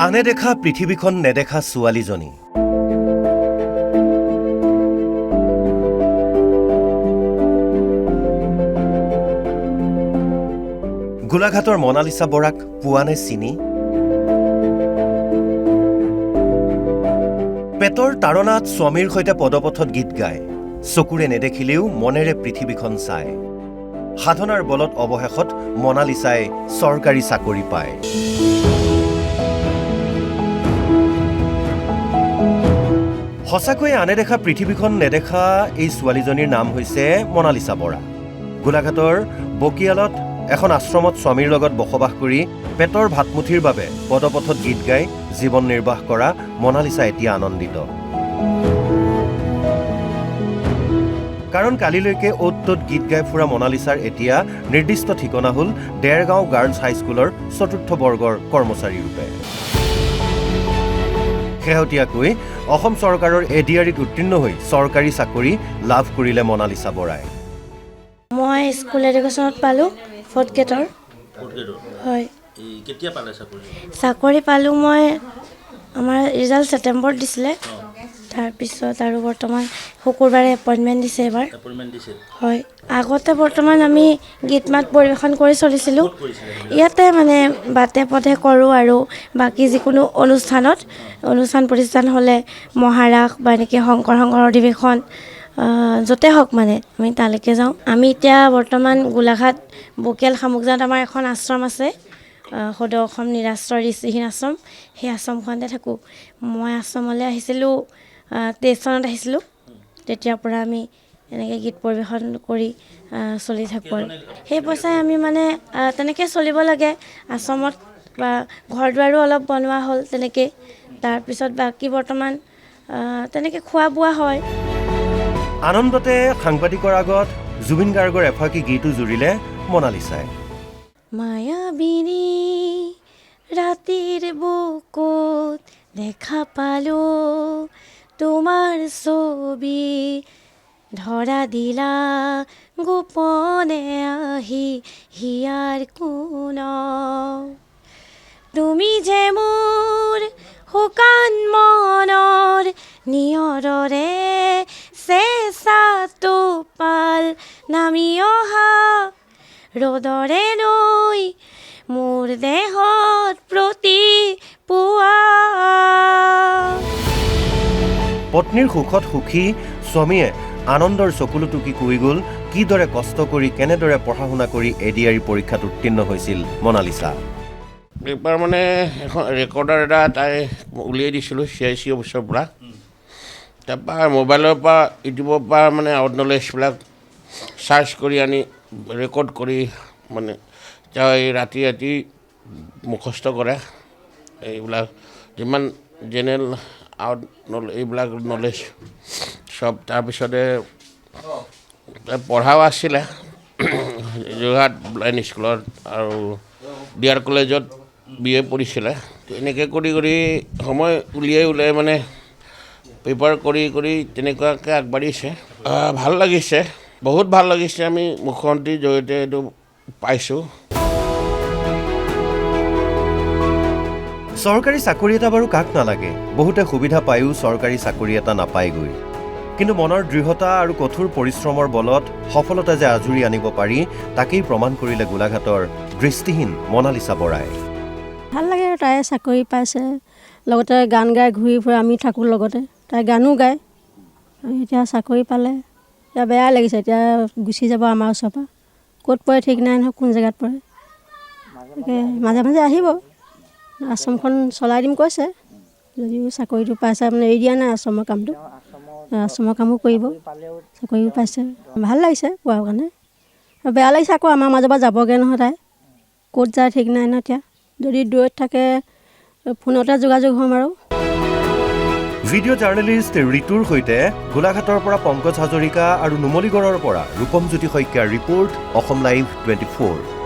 আনে দেখা পৃথিৱীখন নেদেখা ছোৱালীজনী গোলাঘাটৰ মনালিছা বৰাক পোৱানে চিনি পেটৰ তাৰণাত স্বামীৰ সৈতে পদপথত গীত গায় চকুৰে নেদেখিলেও মনেৰে পৃথিৱীখন চায় সাধনাৰ বলত অৱশেষত মনালিছাই চৰকাৰী চাকৰি পায় সঁচাকৈয়ে আনে দেখা পৃথিৱীখন নেদেখা এই ছোৱালীজনীৰ নাম হৈছে মনালিছা বৰা গোলাঘাটৰ বকিয়ালত এখন আশ্ৰমত স্বামীৰ লগত বসবাস কৰি পেটৰ ভাতমুঠিৰ বাবে পদপথত গীত গাই জীৱন নিৰ্বাহ কৰা মনালিছা এতিয়া আনন্দিত কাৰণ কালিলৈকে অ'ত-ত'ত গীত গাই ফুৰা মনালিছাৰ এতিয়া নিৰ্দিষ্ট ঠিকনা হ'ল ডেৰগাঁও গাৰ্লছ হাইস্কুলৰ চতুৰ্থ বৰ্গৰ কৰ্মচাৰী ৰূপে শেহতীয়াকৈ অসম চৰকাৰৰ এডিআৰিত উত্তীৰ্ণ হৈ চৰকাৰী চাকৰি লাভ কৰিলে মনালিছা বৰাই মই স্কুল এডুকেশ্যনত পালোঁ 4th গ্ৰেডৰ হয় কেতিয়া পালে চাকৰি চাকৰি পালোঁ মই আমাৰ ৰিজাল্ট ছেপ্টেম্বৰত দিছিলে তাৰপিছত আৰু বৰ্তমান শুকুৰবাৰে এপইণ্টমেণ্ট দিছে এবাৰ হয় আগতে বৰ্তমান আমি গীত মাত পৰিৱেশন কৰি চলিছিলোঁ ইয়াতে মানে বাটে পথে কৰোঁ আৰু বাকী যিকোনো অনুষ্ঠান প্ৰতিষ্ঠান হ'লে মহাৰাস বা এনেকৈ শংকৰ সংঘৰ অধিৱেশন য'তে হওক মানে আমি তালৈকে যাওঁ আমি এতিয়া বৰ্তমান গোলাঘাট বকিয়াল শামুকজাত আমাৰ এখন আশ্ৰম আছে সদৌ অসম নিৰাশ্ৰয় দৃষ্টিহীন আশ্ৰম সেই আশ্ৰমখনতে থাকোঁ মই আশ্ৰমলৈ আহিছিলোঁ 23 চনত আহিছিলোঁ তেতিয়াৰ পৰা আমি এনেকৈ গীত পৰিৱেশন কৰি চলি থাকোঁ আৰু সেই পইচাই আমি মানে তেনেকৈ চলিব লাগে আশ্ৰমত বা ঘৰ দুৱাৰো অলপ বনোৱা হ'ল তেনেকৈ তাৰপিছত বাকী বৰ্তমান তেনেকৈ খোৱা বোৱা হয় আনন্দতে সাংবাদিকৰ আগত জুবিন গাৰ্গৰ এফাকি গীতো জুৰিলে মনালিছাই মায়াবিনী ৰাতিৰ বুকুত দেখা পালোঁ তোমাৰ ছবি ধৰা দিলা গোপনে আহি হিয়াৰ কোণত তুমি যে মোৰ শুকান মনৰ নিয়ৰৰে চেঁচা টোপাল নামি অহা ৰ'দৰে নৈ মোৰ দেহত প্ৰতি পুৱা পত্নীৰ সুখত সুখী স্বামীয়ে আনন্দৰ চকুলো টুকি কৈ গ'ল কিদৰে কষ্ট কৰি কেনেদৰে পঢ়া শুনা কৰি এডিআৰি পৰীক্ষাত উত্তীৰ্ণ হৈছিল মনালিছা এবাৰ মানে এখন ৰেকৰ্ডাৰ এটা তাই উলিয়াই দিছিলোঁ CIC অফিচৰ পৰা তাৰপৰা মোবাইলৰ পৰা ইউটিউবৰ পৰা মানে আউট নলেজবিলাক চাৰ্চ কৰি আনি ৰেকৰ্ড কৰি মানে তাই ৰাতি ৰাতি মুখস্থ কৰে এইবিলাক যিমান জেনেৰেল আউট এইবিলাক নলেজ চব তাৰপিছতে পঢ়াও আছিলে যোৰহাট ব্লাইণ্ড স্কুলত আৰু ডিআৰ কলেজত BA পঢ়িছিলে এনেকৈ কৰি কৰি সময় উলিয়াই মানে পেপাৰ কৰি কৰি তেনেকুৱাকৈ আগবাঢ়িছে ভাল লাগিছে বহুত ভাল লাগিছে আমি মুখ্যমন্ত্ৰীৰ জৰিয়তে এইটো পাইছোঁ চৰকাৰী চাকৰি এটা বাৰু কাক নালাগে বহুতে সুবিধা পায়ো চৰকাৰী চাকৰি এটা নাপায়গৈ কিন্তু মনৰ দৃঢ়তা আৰু কঠোৰ পৰিশ্ৰমৰ বলত সফলতা যে আজুৰি আনিব পাৰি তাকেই প্ৰমাণ কৰিলে গোলাঘাটৰ দৃষ্টিহীন মনালিছা বৰাই ভাল লাগে আৰু তাই চাকৰি পাইছে লগতে গান গাই ঘূৰি ফুৰে আমি থাকোঁ লগতে তাই গানো গায় এতিয়া চাকৰি পালে এতিয়া বেয়া লাগিছে এতিয়া গুচি যাব আমাৰ ওচৰৰ পৰা ক'ত পৰে ঠিক নাই নহয় কোন জেগাত পৰে মাজে মাজে আহিব আশ্ৰমখন চলাই দিম কৈছে যদিও চাকৰিটো পাইছে মানে এৰি দিয়া নাই আশ্ৰমৰ কামটো আশ্ৰমৰ কামো কৰিব চাকৰিও পাইছে ভাল লাগিছে পোৱাৰ কাৰণে বেয়া লাগিছে আকৌ আমাৰ মাজৰ পৰা যাবগৈ নহয় তাই ক'ত যায় ঠিক নাই নহয় এতিয়া যদি দূৰত থাকে ফোনতে যোগাযোগ হ'ম আৰু ভিডিঅ' জাৰ্নেলিষ্ট ঋতুৰ সৈতে গোলাঘাটৰ পৰা পংকজ হাজৰিকা আৰু নুমলীগড়ৰ পৰা ৰূপমজ্যোতি শইকীয়াৰ ৰিপৰ্ট অসম লাইভ 24